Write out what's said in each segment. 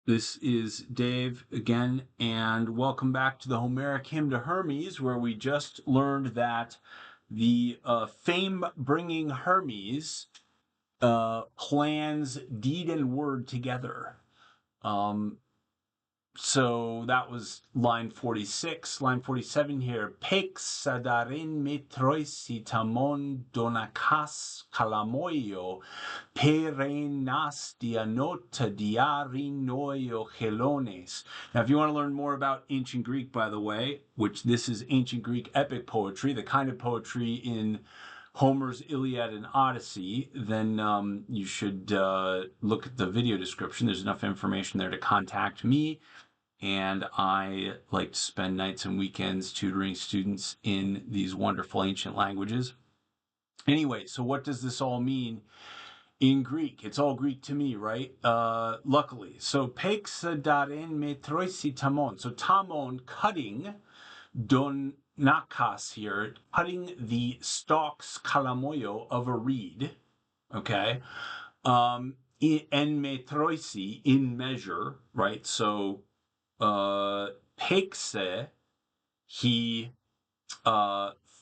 This is Dave again, and welcome back to the Homeric Hymn to Hermes, where we just learned that the fame-bringing Hermes plans deed and word together. Um, so that was line 46. Line 47 here. Pex sadarin metroisi tamon donakas kalamoio perenas dianota diarinoio helones. Now, if you want to learn more about ancient Greek, by the way, which this is ancient Greek epic poetry, the kind of poetry in Homer's Iliad and Odyssey, then you should look at the video description. There's enough information there to contact me. And I like to spend nights and weekends tutoring students in these wonderful ancient languages. Anyway, so what does this all mean in Greek? It's all Greek to me, right? Luckily. So, pexadaren metroisi tamon. So, tamon, cutting, don nakas here, cutting the stalks kalamoyo of a reed, okay? En metroisi, in measure, right? So, pexe, he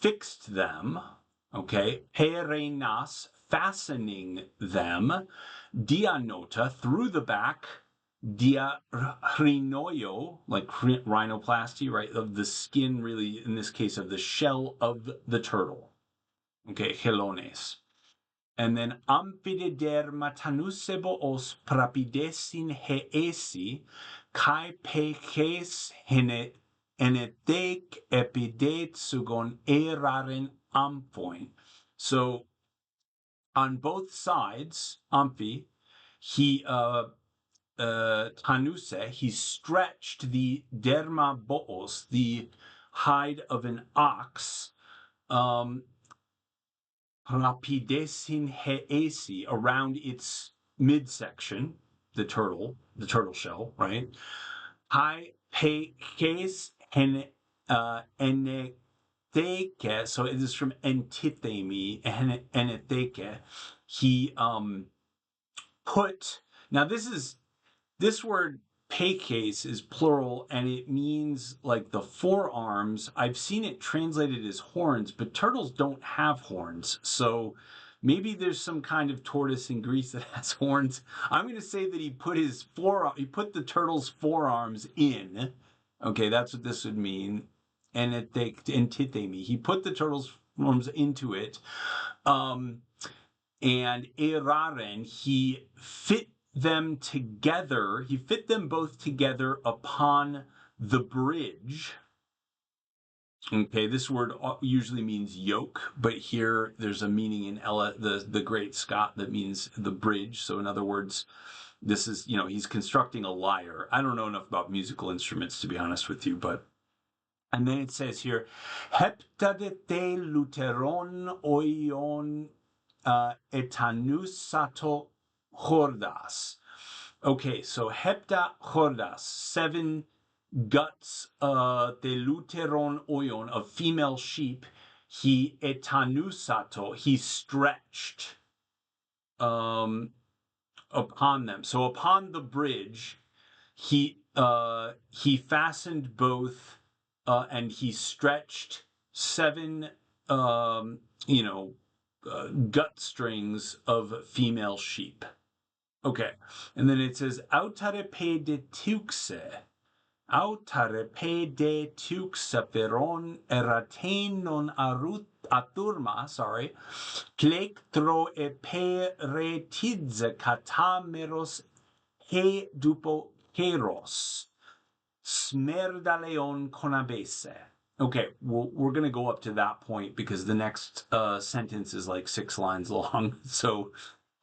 fixed them, okay? Perenas, fastening them. Dianota, through the back. Diarinoio, like rhinoplasty, right? Of the skin, really, in this case, of the shell of the turtle. Okay, helones. And then amphidermatanuseboos prapidesin heesi kai peches enetek epidetsugon eraren amphoin. So on both sides, Amphi, he tanuse, he stretched the dermaboos, the hide of an ox, rapidesin heesi, around its midsection, the turtle shell, right? Hai peches enetheke, so it is from entithemi, enetheke. He put, now this word peches is plural, and it means like the forearms. I've seen it translated as horns, but turtles don't have horns. So maybe there's some kind of tortoise in Greece that has horns. I'm going to say that he put the turtle's forearms in. Okay, that's what this would mean. And antithemi. He put the turtle's forearms into it. And eraren, he fit them together. He fit them both together upon the bridge. Okay, this word usually means yoke, but here there's a meaning in the Great Scott that means the bridge. So in other words, this is, he's constructing a lyre. I don't know enough about musical instruments, to be honest with you, but. And then it says here, heptadete luteron oion etanusato hordas. Okay, so hepta hordas, 7 guts de luteron oion, of female sheep. He etanusato, he stretched upon them. So upon the bridge, he fastened both, and he stretched 7 gut strings of female sheep. Okay, and then it says autarepe de tuxe feron eratenon aturma, sorry, klektro eperetidze katameros he dupo heros smerdaleon conabese. Okay, we're going to go up to that point because the next sentence is like 6 lines long. So,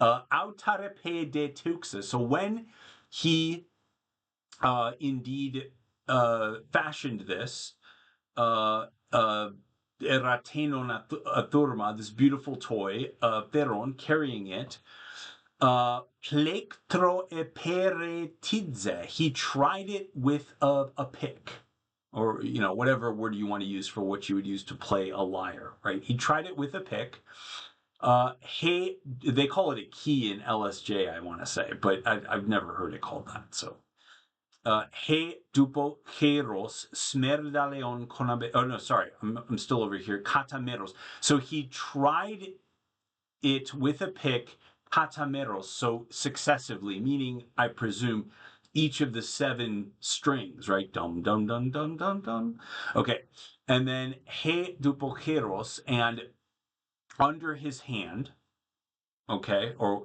autarepe de tuxa. So when he indeed fashioned this, eratenon aturma, this beautiful toy, Theron carrying it, plektro eperetidze, he tried it with a pick, or whatever word you want to use for what you would use to play a lyre, right? He tried it with a pick. They call it a key in LSJ, I want to say, but I've never heard it called that. So He dupo heros smerdaleon conabe. Oh no, sorry, I'm still over here. Katameros. So he tried it with a pick, katameros. So successively, meaning I presume each of the 7 strings, right? Dum dum dum dum dum dum. Okay, and then he dupo heros, and under his hand, okay, or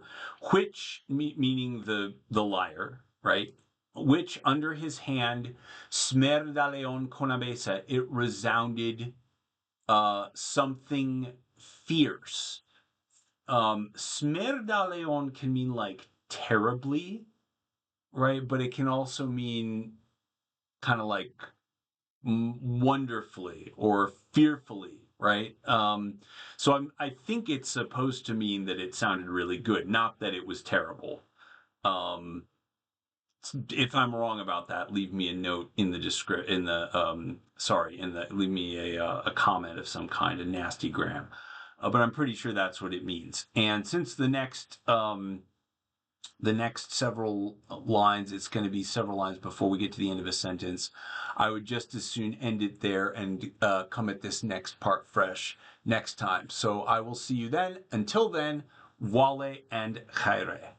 which meaning the lyre, right? Which under his hand, smerdaleon conabesa, it resounded something fierce. Smerdaleon can mean like terribly, right? But it can also mean kind of like wonderfully or fearfully, right? So I think it's supposed to mean that it sounded really good, not that it was terrible. Um, if I'm wrong about that, leave me a note in the leave me a comment of some kind, a nasty gram. But I'm pretty sure that's what it means. And since the next several lines, it's going to be several lines before we get to the end of a sentence, I would just as soon end it there and come at this next part fresh next time. So I will see you then. Until then, Wale and Khaire.